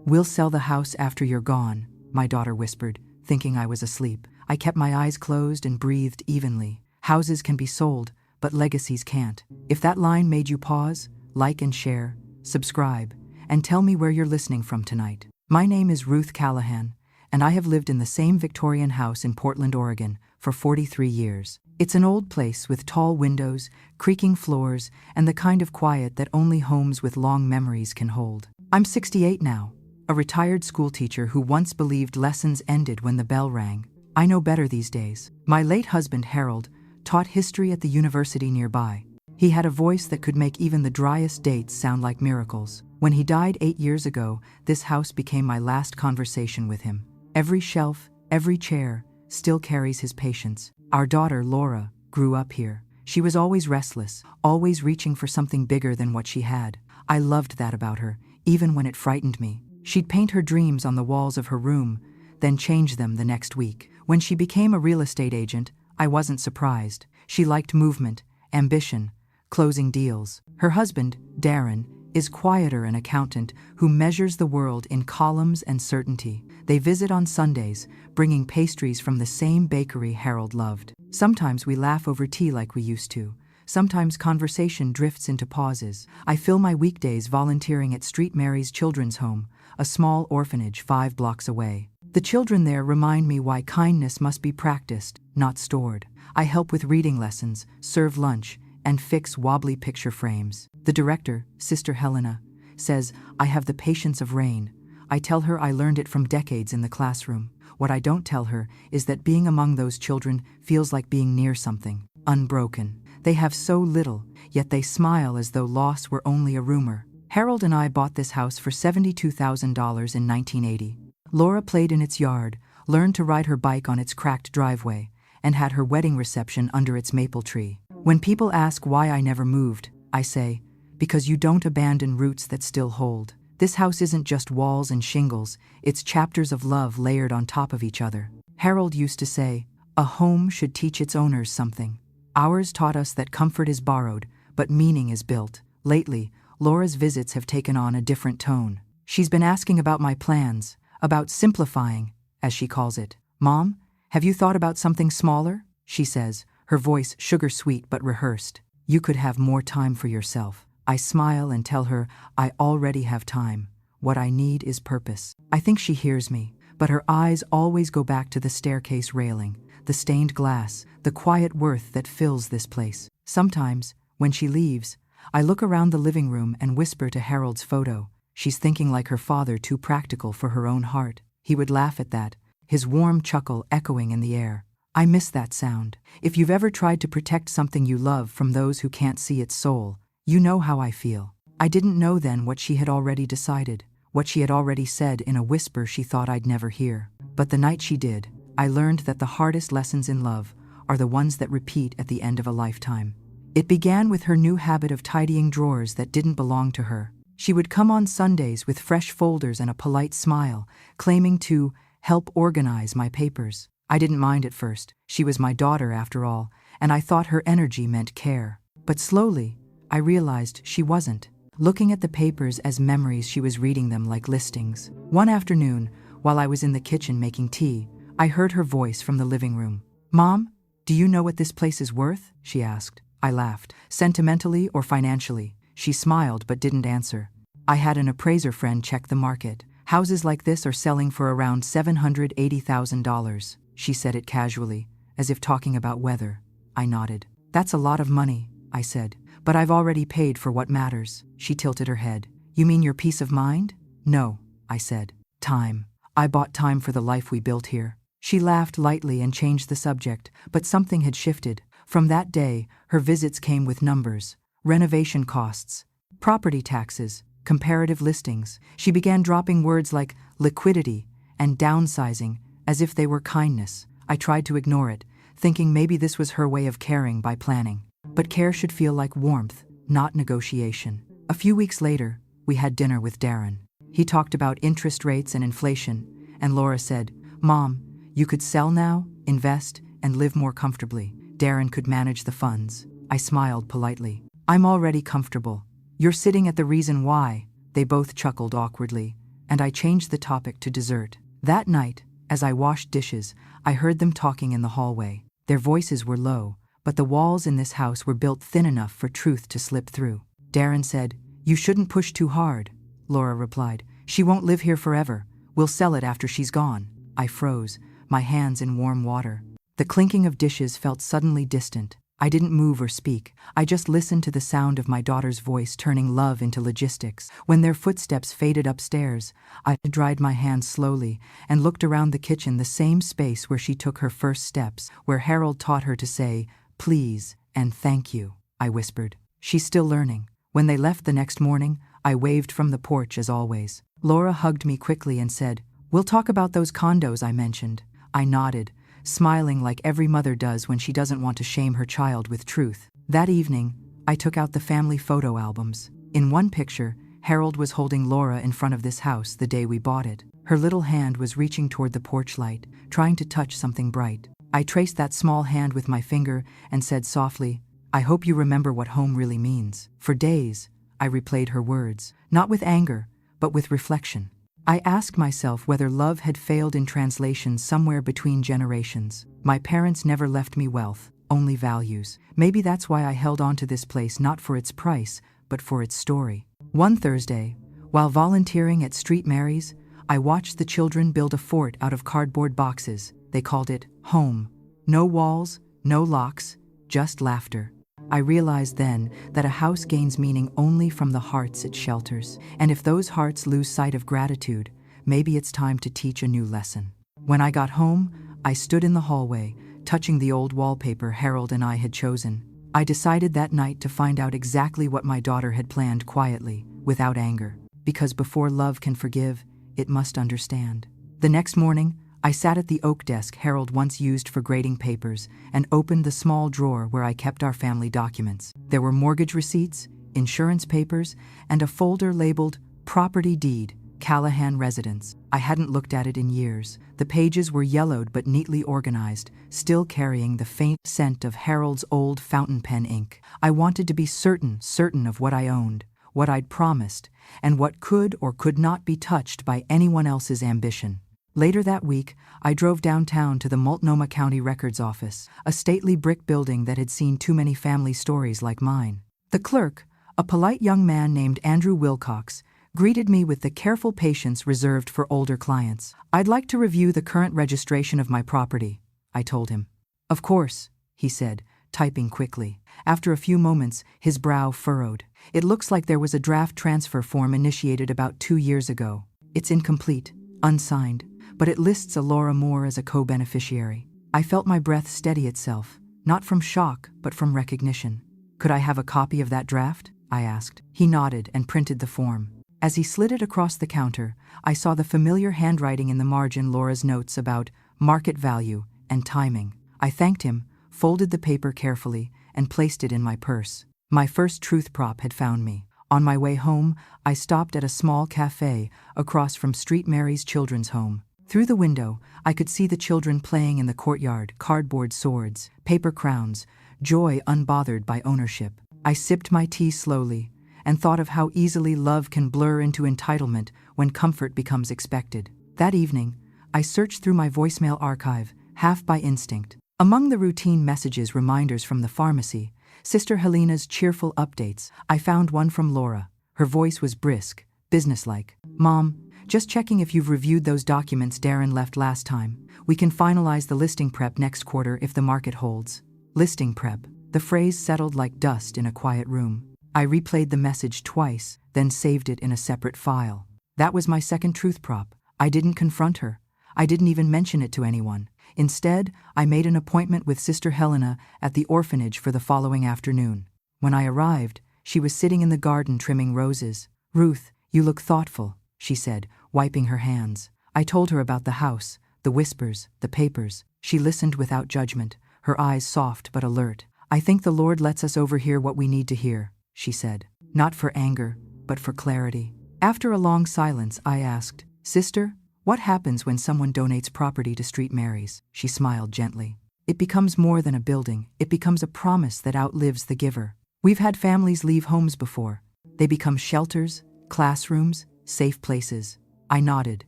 "We'll sell the house after you're gone," my daughter whispered, thinking I was asleep. I kept my eyes closed and breathed evenly. Houses can be sold, but legacies can't. If that line made you pause, like and share, subscribe, and tell me where you're listening from tonight. My name is Ruth Callahan, and I have lived in the same Victorian house in Portland, Oregon, for 43 years. It's an old place with tall windows, creaking floors, and the kind of quiet that only homes with long memories can hold. I'm 68 now, a retired schoolteacher who once believed lessons ended when the bell rang. I know better these days. My late husband, Harold, taught history at the university nearby. He had a voice that could make even the driest dates sound like miracles. When he died 8 years ago, this house became my last conversation with him. Every shelf, every chair, still carries his patience. Our daughter, Laura, grew up here. She was always restless, always reaching for something bigger than what she had. I loved that about her, even when it frightened me. She'd paint her dreams on the walls of her room, then change them the next week. When she became a real estate agent, I wasn't surprised. She liked movement, ambition, closing deals. Her husband, Darren, is quieter, an accountant who measures the world in columns and certainty. They visit on Sundays, bringing pastries from the same bakery Harold loved. Sometimes we laugh over tea like we used to. Sometimes conversation drifts into pauses. I fill my weekdays volunteering at Street Mary's Children's Home, a small orphanage 5 blocks away. The children there remind me why kindness must be practiced, not stored. I help with reading lessons, serve lunch, and fix wobbly picture frames. The director, Sister Helena, says I have the patience of rain. I tell her I learned it from decades in the classroom. What I don't tell her is that being among those children feels like being near something unbroken. They have so little, yet they smile as though loss were only a rumor. Harold and I bought this house for $72,000 in 1980. Laura played in its yard, learned to ride her bike on its cracked driveway, and had her wedding reception under its maple tree. When people ask why I never moved, I say, because you don't abandon roots that still hold. This house isn't just walls and shingles, it's chapters of love layered on top of each other. Harold used to say, a home should teach its owners something. Ours taught us that comfort is borrowed, but meaning is built. Lately, Laura's visits have taken on a different tone. She's been asking about my plans, about simplifying, as she calls it. Mom, have you thought about something smaller? She says, her voice sugar-sweet but rehearsed. You could have more time for yourself. I smile and tell her I already have time. What I need is purpose. I think she hears me, but her eyes always go back to the staircase railing, the stained glass, the quiet worth that fills this place. Sometimes, when she leaves, I look around the living room and whisper to Harold's photo. She's thinking like her father, too practical for her own heart. He would laugh at that, his warm chuckle echoing in the air. I miss that sound. If you've ever tried to protect something you love from those who can't see its soul, you know how I feel. I didn't know then what she had already decided, what she had already said in a whisper she thought I'd never hear. But the night she did, I learned that the hardest lessons in love are the ones that repeat at the end of a lifetime. It began with her new habit of tidying drawers that didn't belong to her. She would come on Sundays with fresh folders and a polite smile, claiming to help organize my papers. I didn't mind at first. She was my daughter after all, and I thought her energy meant care. But slowly, I realized she wasn't. Looking at the papers as memories, she was reading them like listings. One afternoon, while I was in the kitchen making tea, I heard her voice from the living room. Mom, do you know what this place is worth? She asked. I laughed. Sentimentally or financially? She smiled but didn't answer. I had an appraiser friend check the market. Houses like this are selling for around $780,000. She said it casually, as if talking about weather. I nodded. That's a lot of money, I said. But I've already paid for what matters. She tilted her head. You mean your peace of mind? No, I said. Time. I bought time for the life we built here. She laughed lightly and changed the subject, but something had shifted. From that day, her visits came with numbers, renovation costs, property taxes, comparative listings. She began dropping words like liquidity and downsizing as if they were kindness. I tried to ignore it, thinking maybe this was her way of caring by planning. But care should feel like warmth, not negotiation. A few weeks later, we had dinner with Darren. He talked about interest rates and inflation, and Laura said, Mom, you could sell now, invest, and live more comfortably. Darren could manage the funds. I smiled politely. I'm already comfortable. You're sitting at the reason why. They both chuckled awkwardly, and I changed the topic to dessert. That night, as I washed dishes, I heard them talking in the hallway. Their voices were low, but the walls in this house were built thin enough for truth to slip through. Darren said, "You shouldn't push too hard." Laura replied, "She won't live here forever. We'll sell it after she's gone." I froze, my hands in warm water. The clinking of dishes felt suddenly distant. I didn't move or speak. I just listened to the sound of my daughter's voice turning love into logistics. When their footsteps faded upstairs, I dried my hands slowly and looked around the kitchen, the same space where she took her first steps, where Harold taught her to say, "Please" and "Thank you." I whispered, "She's still learning." When they left the next morning, I waved from the porch as always. Laura hugged me quickly and said, "We'll talk about those condos I mentioned." I nodded, smiling like every mother does when she doesn't want to shame her child with truth. That evening, I took out the family photo albums. In one picture, Harold was holding Laura in front of this house the day we bought it. Her little hand was reaching toward the porch light, trying to touch something bright. I traced that small hand with my finger and said softly, "I hope you remember what home really means." For days, I replayed her words, not with anger, but with reflection. I asked myself whether love had failed in translation somewhere between generations. My parents never left me wealth, only values. Maybe that's why I held on to this place, not for its price, but for its story. One Thursday, while volunteering at Street Mary's, I watched the children build a fort out of cardboard boxes. They called it home. No walls, no locks, just laughter. I realized then that a house gains meaning only from the hearts it shelters, and if those hearts lose sight of gratitude, maybe it's time to teach a new lesson. When I got home, I stood in the hallway, touching the old wallpaper Harold and I had chosen. I decided that night to find out exactly what my daughter had planned quietly, without anger, because before love can forgive, it must understand. The next morning, I sat at the oak desk Harold once used for grading papers and opened the small drawer where I kept our family documents. There were mortgage receipts, insurance papers, and a folder labeled Property Deed, Callahan Residence. I hadn't looked at it in years. The pages were yellowed but neatly organized, still carrying the faint scent of Harold's old fountain pen ink. I wanted to be certain of what I owned, what I'd promised, and what could or could not be touched by anyone else's ambition. Later that week, I drove downtown to the Multnomah County Records Office, a stately brick building that had seen too many family stories like mine. The clerk, a polite young man named Andrew Wilcox, greeted me with the careful patience reserved for older clients. "I'd like to review the current registration of my property," I told him. "Of course," he said, typing quickly. After a few moments, his brow furrowed. "It looks like there was a draft transfer form initiated about 2 years ago. It's incomplete, unsigned, but it lists a Laura Moore as a co-beneficiary." I felt my breath steady itself, not from shock, but from recognition. "Could I have a copy of that draft?" I asked. He nodded and printed the form. As he slid it across the counter, I saw the familiar handwriting in the margin, Laura's notes about market value and timing. I thanked him, folded the paper carefully, and placed it in my purse. My first truth prop had found me. On my way home, I stopped at a small cafe across from Street Mary's children's home. Through the window, I could see the children playing in the courtyard, cardboard swords, paper crowns, joy unbothered by ownership. I sipped my tea slowly and thought of how easily love can blur into entitlement when comfort becomes expected. That evening, I searched through my voicemail archive, half by instinct. Among the routine messages, reminders from the pharmacy, Sister Helena's cheerful updates, I found one from Laura. Her voice was brisk, businesslike. "Mom, just checking if you've reviewed those documents Darren left last time. We can finalize the listing prep next quarter if the market holds." Listing prep. The phrase settled like dust in a quiet room. I replayed the message twice, then saved it in a separate file. That was my second truth prop. I didn't confront her. I didn't even mention it to anyone. Instead, I made an appointment with Sister Helena at the orphanage for the following afternoon. When I arrived, she was sitting in the garden trimming roses. "Ruth, you look thoughtful," she said, wiping her hands. I told her about the house, the whispers, the papers. She listened without judgment, her eyes soft but alert. "I think the Lord lets us overhear what we need to hear," she said. "Not for anger, but for clarity." After a long silence, I asked, "Sister, what happens when someone donates property to Street Mary's?" She smiled gently. "It becomes more than a building. It becomes a promise that outlives the giver. We've had families leave homes before. They become shelters, classrooms, safe places." I nodded,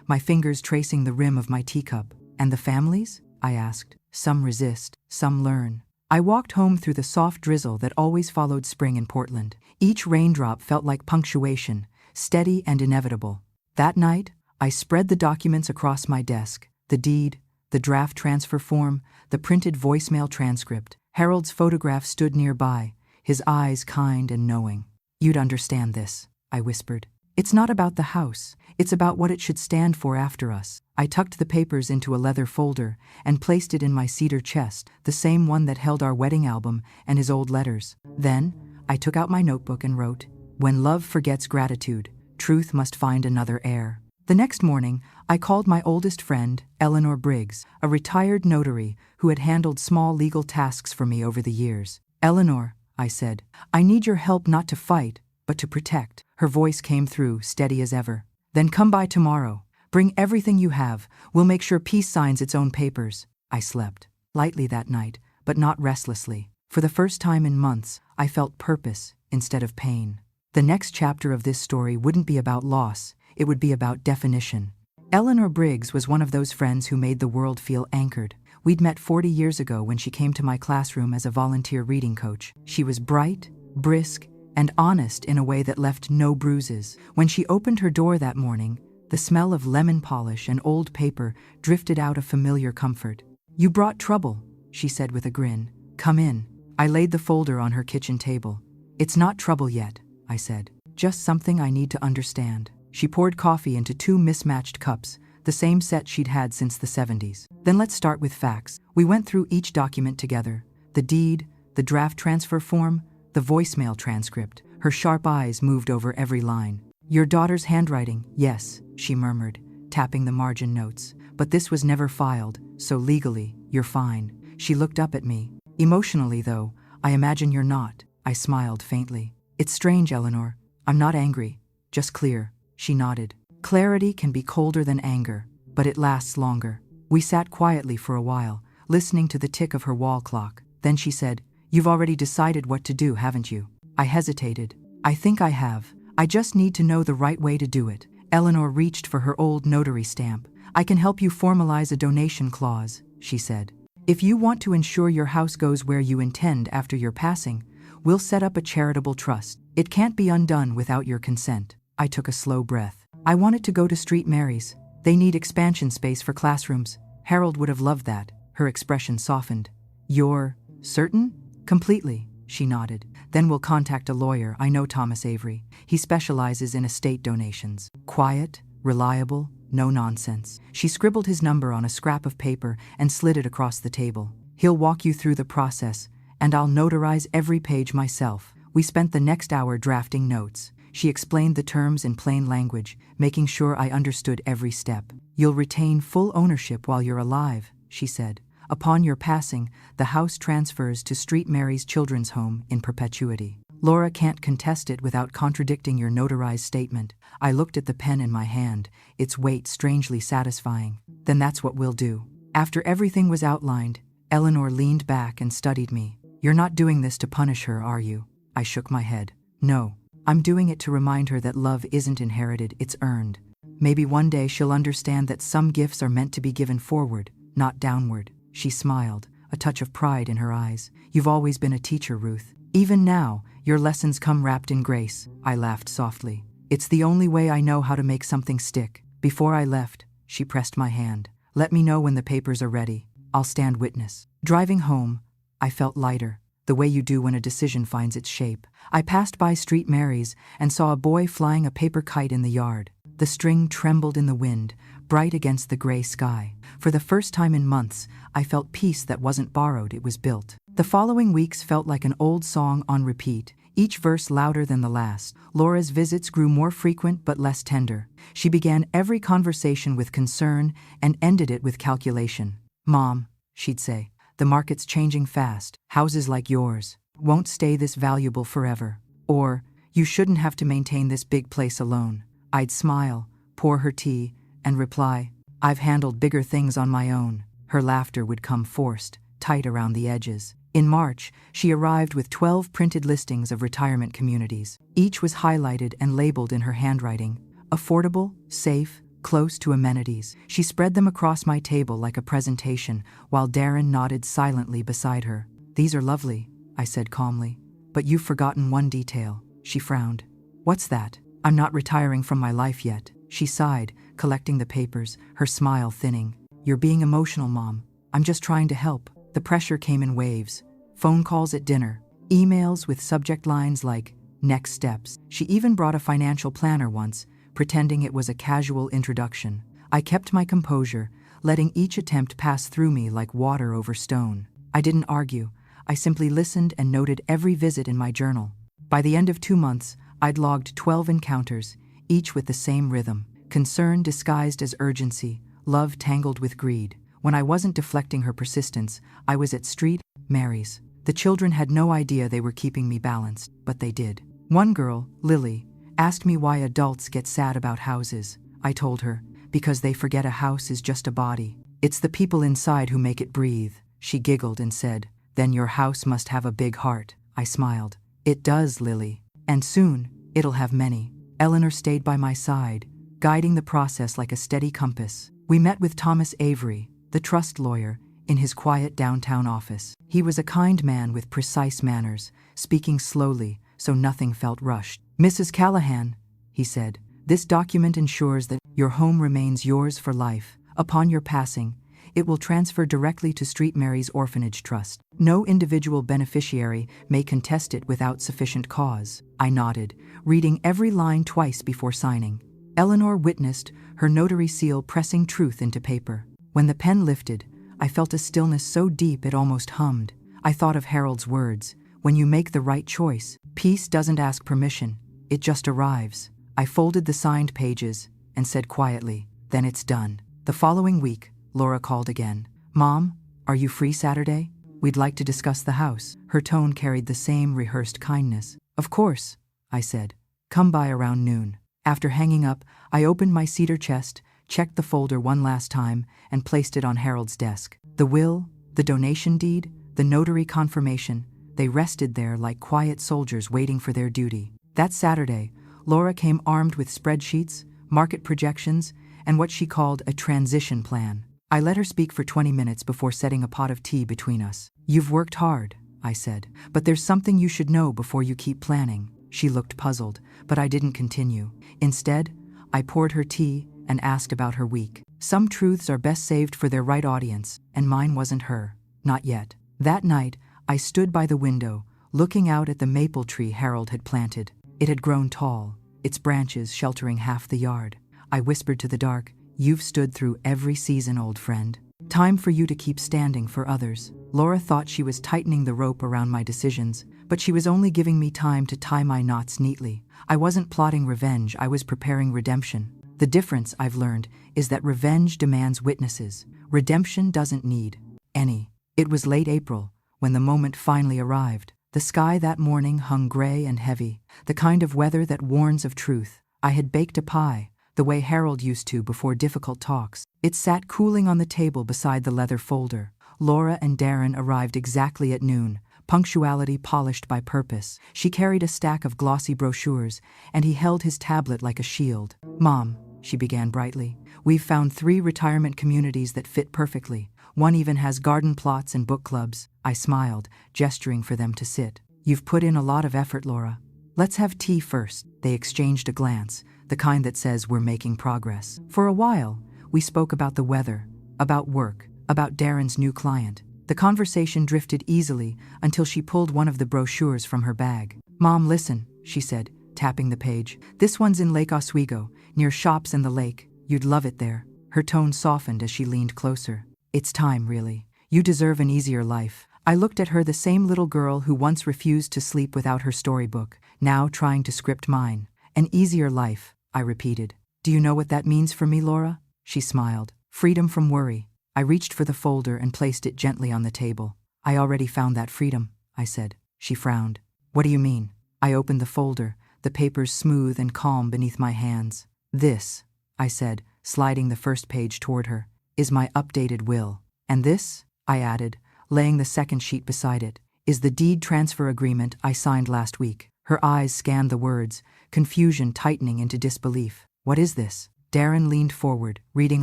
my fingers tracing the rim of my teacup. And the families? I asked. Some resist, some learn. I walked home through the soft drizzle that always followed spring in Portland. Each raindrop felt like punctuation, steady and inevitable. That night, I spread the documents across my desk, the deed, the draft transfer form, the printed voicemail transcript. Harold's photograph stood nearby, his eyes kind and knowing. You'd understand this, I whispered. It's not about the house, it's about what it should stand for after us. I tucked the papers into a leather folder and placed it in my cedar chest, the same one that held our wedding album and his old letters. Then, I took out my notebook and wrote, "When love forgets gratitude, truth must find another heir." The next morning, I called my oldest friend, Eleanor Briggs, a retired notary who had handled small legal tasks for me over the years. "Eleanor," I said, "I need your help not to fight, but to protect." Her voice came through, steady as ever. "Then come by tomorrow. Bring everything you have. We'll make sure peace signs its own papers." I slept lightly that night, but not restlessly. For the first time in months, I felt purpose instead of pain. The next chapter of this story wouldn't be about loss, it would be about definition. Eleanor Briggs was one of those friends who made the world feel anchored. We'd met 40 years ago when she came to my classroom as a volunteer reading coach. She was bright, brisk, and honest in a way that left no bruises. When she opened her door that morning, the smell of lemon polish and old paper drifted out of familiar comfort. "You brought trouble," she said with a grin. "Come in." I laid the folder on her kitchen table. "It's not trouble yet," I said. "Just something I need to understand." She poured coffee into 2 mismatched cups, the same set she'd had since the 70s. "Then let's start with facts." We went through each document together. The deed, the draft transfer form, the voicemail transcript. Her sharp eyes moved over every line. "Your daughter's handwriting, yes," she murmured, tapping the margin notes. "But this was never filed, so legally, you're fine." She looked up at me. "Emotionally, though, I imagine you're not." I smiled faintly. "It's strange, Eleanor. I'm not angry, just clear." She nodded. "Clarity can be colder than anger, but it lasts longer." We sat quietly for a while, listening to the tick of her wall clock. Then she said, "You've already decided what to do, haven't you?" I hesitated. "I think I have. I just need to know the right way to do it." Eleanor reached for her old notary stamp. "I can help you formalize a donation clause," she said. "If you want to ensure your house goes where you intend after your passing, we'll set up a charitable trust. It can't be undone without your consent." I took a slow breath. "I want it to go to St. Mary's. They need expansion space for classrooms. Harold would have loved that." Her expression softened. "You're certain?" "Completely," she nodded. "Then we'll contact a lawyer. I know Thomas Avery. He specializes in estate donations. Quiet, reliable, no nonsense." She scribbled his number on a scrap of paper and slid it across the table. "He'll walk you through the process, and I'll notarize every page myself." We spent the next hour drafting notes. She explained the terms in plain language, making sure I understood every step. "You'll retain full ownership while you're alive," she said. "Upon your passing, the house transfers to St. Mary's Children's Home in perpetuity. Laura can't contest it without contradicting your notarized statement." I looked at the pen in my hand, its weight strangely satisfying. "Then that's what we'll do." After everything was outlined, Eleanor leaned back and studied me. "You're not doing this to punish her, are you?" I shook my head. "No. I'm doing it to remind her that love isn't inherited, it's earned. Maybe one day she'll understand that some gifts are meant to be given forward, not downward." She smiled, a touch of pride in her eyes. "You've always been a teacher, Ruth. Even now, your lessons come wrapped in grace." I laughed softly. "It's the only way I know how to make something stick." Before I left, she pressed my hand. "Let me know when the papers are ready. I'll stand witness." Driving home, I felt lighter, the way you do when a decision finds its shape. I passed by St. Mary's and saw a boy flying a paper kite in the yard. The string trembled in the wind, bright against the gray sky. For the first time in months, I felt peace that wasn't borrowed, it was built. The following weeks felt like an old song on repeat, each verse louder than the last. Laura's visits grew more frequent but less tender. She began every conversation with concern and ended it with calculation. "Mom," she'd say, "the market's changing fast. Houses like yours won't stay this valuable forever." Or, "You shouldn't have to maintain this big place alone." I'd smile, pour her tea, and reply, "I've handled bigger things on my own." Her laughter would come forced, tight around the edges. In March, she arrived with 12 printed listings of retirement communities. Each was highlighted and labeled in her handwriting. Affordable, safe, close to amenities. She spread them across my table like a presentation, while Darren nodded silently beside her. "These are lovely," I said calmly. "But you've forgotten one detail." She frowned. "What's that?" "I'm not retiring from my life yet." She sighed, collecting the papers, her smile thinning. "You're being emotional, Mom. I'm just trying to help." The pressure came in waves. Phone calls at dinner, emails with subject lines like, "next steps." She even brought a financial planner once, pretending it was a casual introduction. I kept my composure, letting each attempt pass through me like water over stone. I didn't argue. I simply listened and noted every visit in my journal. By the end of 2 months, I'd logged 12 encounters, each with the same rhythm. Concern disguised as urgency, love tangled with greed. When I wasn't deflecting her persistence, I was at Street Mary's. The children had no idea they were keeping me balanced, but they did. One girl, Lily, asked me why adults get sad about houses. I told her, because they forget a house is just a body. It's the people inside who make it breathe. She giggled and said, "Then your house must have a big heart." I smiled. "It does, Lily. And soon, it'll have many." Eleanor stayed by my side, guiding the process like a steady compass. We met with Thomas Avery, the trust lawyer, in his quiet downtown office. He was a kind man with precise manners, speaking slowly so nothing felt rushed. "Mrs. Callahan," he said, "this document ensures that your home remains yours for life. Upon your passing, it will transfer directly to Street Mary's Orphanage Trust. No individual beneficiary may contest it without sufficient cause." I nodded, reading every line twice before signing. Eleanor witnessed, her notary seal pressing truth into paper. When the pen lifted, I felt a stillness so deep it almost hummed. I thought of Harold's words, "When you make the right choice, peace doesn't ask permission, it just arrives." I folded the signed pages and said quietly, "Then it's done." The following week, Laura called again. "Mom, are you free Saturday? We'd like to discuss the house." Her tone carried the same rehearsed kindness. "Of course," I said. "Come by around noon." After hanging up, I opened my cedar chest, checked the folder one last time, and placed it on Harold's desk. The will, the donation deed, the notary confirmation, they rested there like quiet soldiers waiting for their duty. That Saturday, Laura came armed with spreadsheets, market projections, and what she called a transition plan. I let her speak for 20 minutes before setting a pot of tea between us. "You've worked hard," I said, "but there's something you should know before you keep planning." She looked puzzled, but I didn't continue. Instead, I poured her tea and asked about her week. Some truths are best saved for their right audience, and mine wasn't her. Not yet. That night, I stood by the window, looking out at the maple tree Harold had planted. It had grown tall, its branches sheltering half the yard. I whispered to the dark, "You've stood through every season, old friend. Time for you to keep standing for others." Laura thought she was tightening the rope around my decisions, but she was only giving me time to tie my knots neatly. I wasn't plotting revenge, I was preparing redemption. The difference, I've learned, is that revenge demands witnesses. Redemption doesn't need any. It was late April, when the moment finally arrived. The sky that morning hung gray and heavy, the kind of weather that warns of truth. I had baked a pie, the way Harold used to before difficult talks. It sat cooling on the table beside the leather folder. Laura and Darren arrived exactly at noon, punctuality polished by purpose. She carried a stack of glossy brochures, and he held his tablet like a shield. "Mom," she began brightly, "we've found 3 retirement communities that fit perfectly. One even has garden plots and book clubs." I smiled, gesturing for them to sit. "You've put in a lot of effort, Laura. Let's have tea first." They exchanged a glance, the kind that says we're making progress. For a while, we spoke about the weather, about work, about Darren's new client. The conversation drifted easily until she pulled one of the brochures from her bag. "Mom, listen," she said, tapping the page. "This one's in Lake Oswego, near shops and the lake. You'd love it there." Her tone softened as she leaned closer. "It's time, really. You deserve an easier life." I looked at her, the same little girl who once refused to sleep without her storybook, now trying to script mine. "An easier life," I repeated. "Do you know what that means for me, Laura?" She smiled. "Freedom from worry." I reached for the folder and placed it gently on the table. "I already found that freedom," I said. She frowned. "What do you mean?" I opened the folder, the papers smooth and calm beneath my hands. "This," I said, sliding the first page toward her, "is my updated will. And this," I added, laying the second sheet beside it, "is the deed transfer agreement I signed last week." Her eyes scanned the words, confusion tightening into disbelief. "What is this?" Darren leaned forward, reading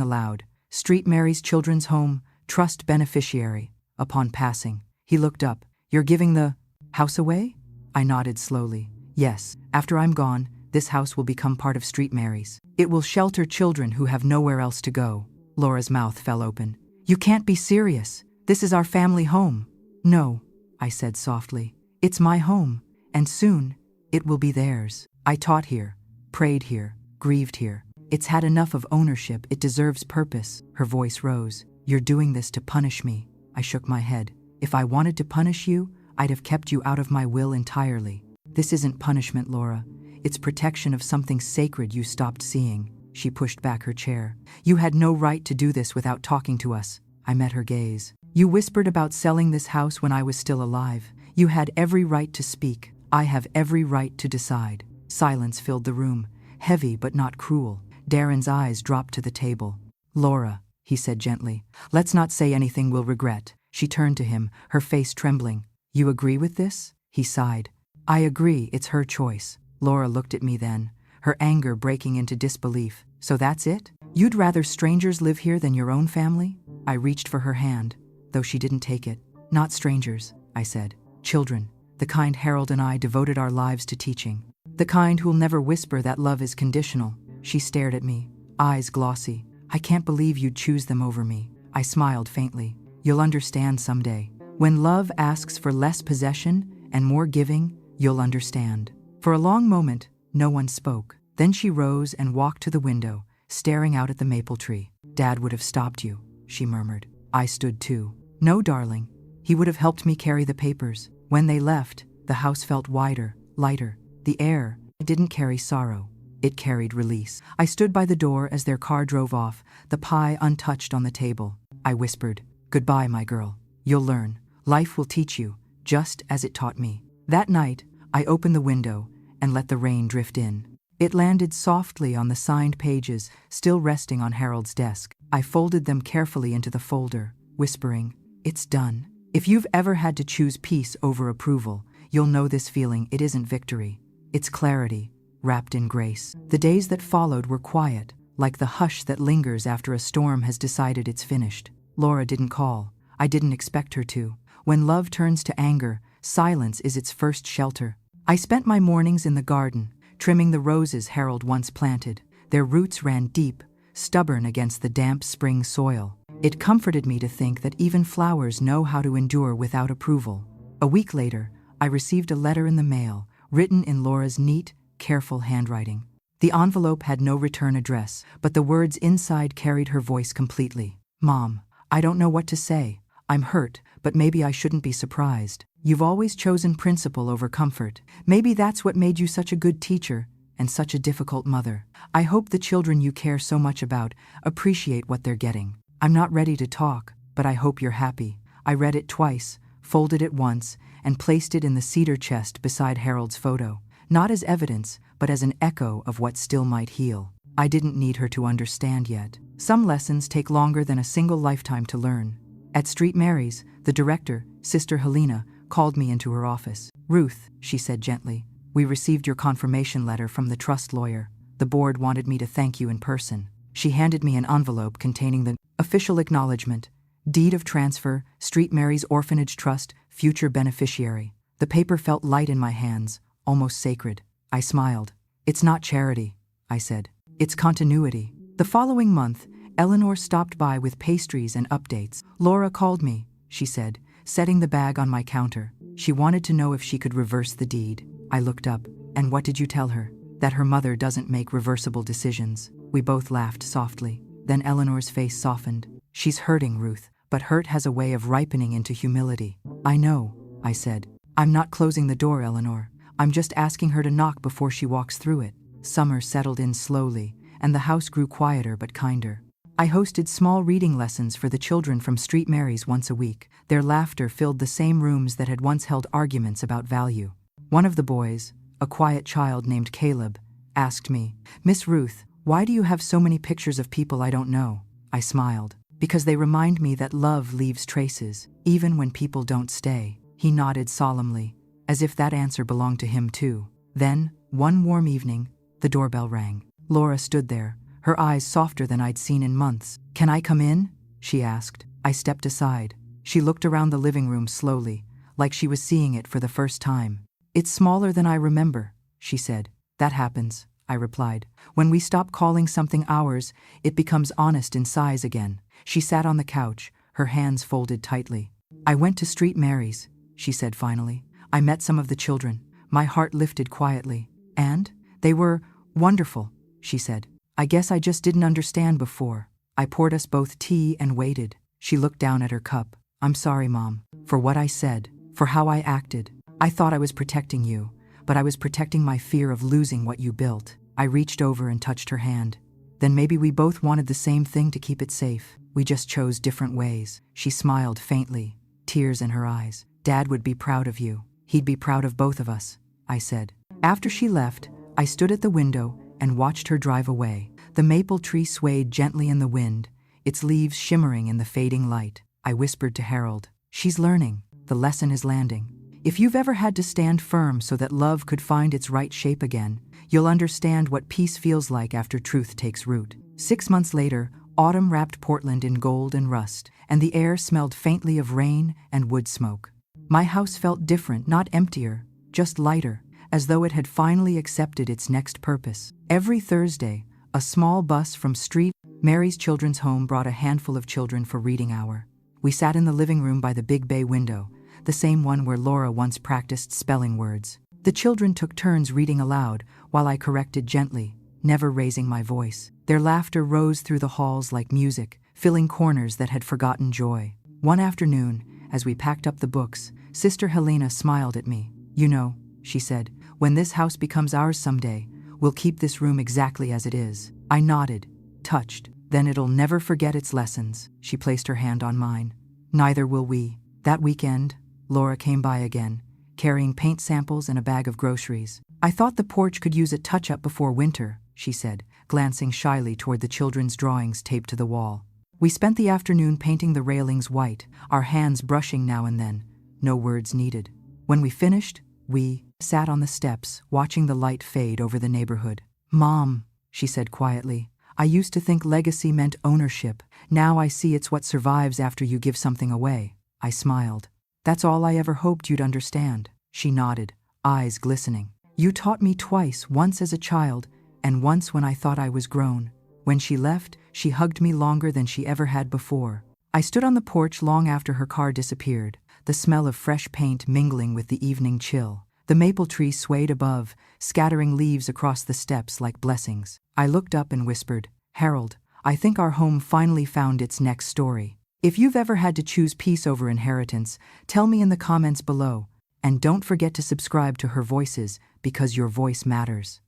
aloud. Street Mary's Children's Home, Trust Beneficiary. Upon passing, he looked up. You're giving the house away? I nodded slowly. Yes, after I'm gone, this house will become part of Street Mary's. It will shelter children who have nowhere else to go. Laura's mouth fell open. You can't be serious. This is our family home. No, I said softly. It's my home, and soon, it will be theirs. I taught here, prayed here, grieved here. It's had enough of ownership, it deserves purpose. Her voice rose. You're doing this to punish me. I shook my head. If I wanted to punish you, I'd have kept you out of my will entirely. This isn't punishment, Laura. It's protection of something sacred you stopped seeing. She pushed back her chair. You had no right to do this without talking to us. I met her gaze. You whispered about selling this house when I was still alive. You had every right to speak. I have every right to decide. Silence filled the room, heavy but not cruel. Darren's eyes dropped to the table. Laura, he said gently, let's not say anything we'll regret. She turned to him, her face trembling. You agree with this? He sighed. I agree, it's her choice. Laura looked at me then, her anger breaking into disbelief. So that's it? You'd rather strangers live here than your own family? I reached for her hand, though she didn't take it. Not strangers, I said. Children, the kind Harold and I devoted our lives to teaching. The kind who'll never whisper that love is conditional. She stared at me, eyes glossy. I can't believe you'd choose them over me. I smiled faintly. You'll understand someday. When love asks for less possession and more giving, you'll understand. For a long moment, no one spoke. Then she rose and walked to the window, staring out at the maple tree. Dad would have stopped you, she murmured. I stood too. No, darling. He would have helped me carry the papers. When they left, the house felt wider, lighter. The air didn't carry sorrow. It carried release. I stood by the door as their car drove off, the pie untouched on the table. I whispered, goodbye, my girl. You'll learn. Life will teach you, just as it taught me. That night, I opened the window and let the rain drift in. It landed softly on the signed pages, still resting on Harold's desk. I folded them carefully into the folder, whispering, it's done. If you've ever had to choose peace over approval, you'll know this feeling. It isn't victory. It's clarity, wrapped in grace. The days that followed were quiet, like the hush that lingers after a storm has decided it's finished. Laura didn't call. I didn't expect her to. When love turns to anger, silence is its first shelter. I spent my mornings in the garden, trimming the roses Harold once planted. Their roots ran deep, stubborn against the damp spring soil. It comforted me to think that even flowers know how to endure without approval. A week later, I received a letter in the mail, written in Laura's neat, careful handwriting. The envelope had no return address, but the words inside carried her voice completely. Mom, I don't know what to say. I'm hurt, but maybe I shouldn't be surprised. You've always chosen principle over comfort. Maybe that's what made you such a good teacher and such a difficult mother. I hope the children you care so much about appreciate what they're getting. I'm not ready to talk, but I hope you're happy. I read it twice, folded it once, and placed it in the cedar chest beside Harold's photo. Not as evidence, but as an echo of what still might heal. I didn't need her to understand yet. Some lessons take longer than a single lifetime to learn. At Street Mary's, the director, Sister Helena, called me into her office. Ruth, she said gently, we received your confirmation letter from the trust lawyer. The board wanted me to thank you in person. She handed me an envelope containing the official acknowledgement, deed of transfer, Street Mary's Orphanage Trust, future beneficiary. The paper felt light in my hands, almost sacred. I smiled. It's not charity, I said. It's continuity. The following month, Eleanor stopped by with pastries and updates. Laura called me, she said, setting the bag on my counter. She wanted to know if she could reverse the deed. I looked up. And what did you tell her? That her mother doesn't make reversible decisions. We both laughed softly. Then Eleanor's face softened. She's hurting, Ruth, but hurt has a way of ripening into humility. I know, I said. I'm not closing the door, Eleanor. I'm just asking her to knock before she walks through it. Summer settled in slowly, and the house grew quieter but kinder. I hosted small reading lessons for the children from Street Mary's once a week. Their laughter filled the same rooms that had once held arguments about value. One of the boys, a quiet child named Caleb, asked me, Miss Ruth, why do you have so many pictures of people I don't know? I smiled. Because they remind me that love leaves traces, even when people don't stay. He nodded solemnly, as if that answer belonged to him too. Then, one warm evening, the doorbell rang. Laura stood there, her eyes softer than I'd seen in months. "Can I come in?" she asked. I stepped aside. She looked around the living room slowly, like she was seeing it for the first time. "It's smaller than I remember," she said. "That happens," I replied. "When we stop calling something ours, it becomes honest in size again." She sat on the couch, her hands folded tightly. "I went to Street Mary's," she said finally. "I met some of the children." My heart lifted quietly. "And? They were wonderful," she said. "I guess I just didn't understand before." I poured us both tea and waited. She looked down at her cup. "I'm sorry, Mom, for what I said, for how I acted. I thought I was protecting you, but I was protecting my fear of losing what you built." I reached over and touched her hand. "Then maybe we both wanted the same thing to keep it safe. We just chose different ways." She smiled faintly, tears in her eyes. "Dad would be proud of you. He'd be proud of both of us," I said. After she left, I stood at the window and watched her drive away. The maple tree swayed gently in the wind, its leaves shimmering in the fading light. I whispered to Harold, "She's learning. The lesson is landing." If you've ever had to stand firm so that love could find its right shape again, you'll understand what peace feels like after truth takes root. 6 months later, autumn wrapped Portland in gold and rust, and the air smelled faintly of rain and wood smoke. My house felt different, not emptier, just lighter, as though it had finally accepted its next purpose. Every Thursday, a small bus from Street Mary's children's home brought a handful of children for reading hour. We sat in the living room by the big bay window, the same one where Laura once practiced spelling words. The children took turns reading aloud while I corrected gently, never raising my voice. Their laughter rose through the halls like music, filling corners that had forgotten joy. One afternoon, as we packed up the books, Sister Helena smiled at me. "You know," she said, "when this house becomes ours someday, we'll keep this room exactly as it is." I nodded, touched. "Then it'll never forget its lessons." She placed her hand on mine. "Neither will we." That weekend, Laura came by again, carrying paint samples and a bag of groceries. "I thought the porch could use a touch-up before winter," she said, glancing shyly toward the children's drawings taped to the wall. We spent the afternoon painting the railings white, our hands brushing now and then, no words needed. When we finished, we sat on the steps, watching the light fade over the neighborhood. "Mom," she said quietly, "I used to think legacy meant ownership. Now I see it's what survives after you give something away." I smiled. "That's all I ever hoped you'd understand." She nodded, eyes glistening. "You taught me twice, once as a child, and once when I thought I was grown." When she left, she hugged me longer than she ever had before. I stood on the porch long after her car disappeared, the smell of fresh paint mingling with the evening chill. The maple tree swayed above, scattering leaves across the steps like blessings. I looked up and whispered, "Harold, I think our home finally found its next story." If you've ever had to choose peace over inheritance, tell me in the comments below. And don't forget to subscribe to Her Voices, because your voice matters.